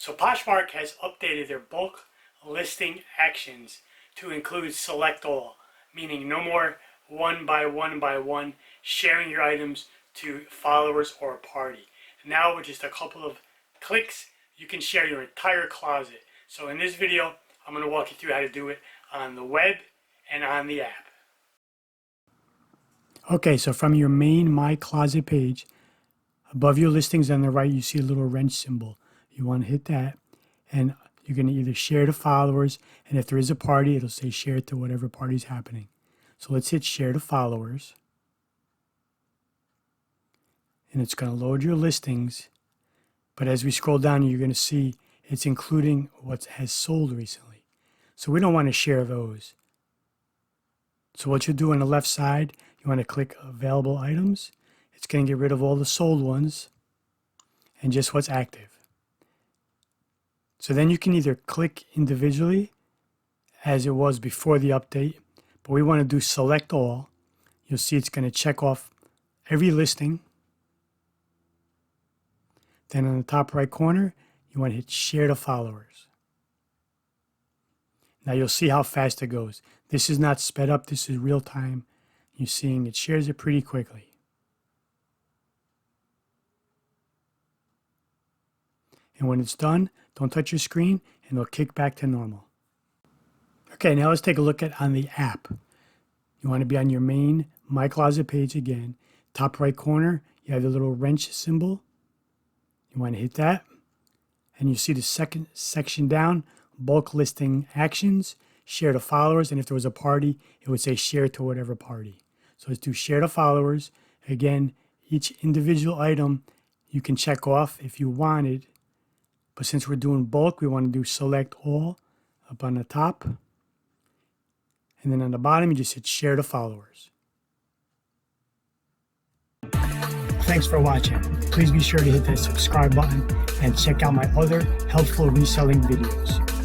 So Poshmark has updated their bulk listing actions to include select all, meaning no more one by one sharing your items to followers or a party. Now with just a couple of clicks, you can share your entire closet. So in this video, I'm going to walk you through how to do it on the web and on the app. Okay, so from your main My Closet page, above your listings on the right, you see a little wrench symbol. You want to hit that, and you're going to either share to followers, and if there is a party, it'll say share to whatever party's happening. So let's hit share to followers, and it's going to load your listings. But as we scroll down, you're going to see it's including what has sold recently. So we don't want to share those. So what you'll do on the left side, you want to click available items. It's going to get rid of all the sold ones and just what's active. So then you can either click individually as it was before the update, but we want to do select all. You'll see it's going to check off every listing. Then on the top right corner, you want to hit share to followers. Now you'll see how fast it goes. This is not sped up, this is real time. You're seeing it shares it pretty quickly. And when it's done, don't touch your screen and it'll kick back to normal. Okay, now let's take a look at on the app. You want to be on your main My Closet page again. Top right corner, you have the little wrench symbol. You want to hit that. And you see the second section down, bulk listing actions, share to followers, and if there was a party, it would say share to whatever party. So let's do share to followers. Again, each individual item you can check off if you wanted, but since we're doing bulk, we want to do select all up on the top. And then on the bottom, you just hit share to followers. Thanks for watching. Please be sure to hit that subscribe button and check out my other helpful reselling videos.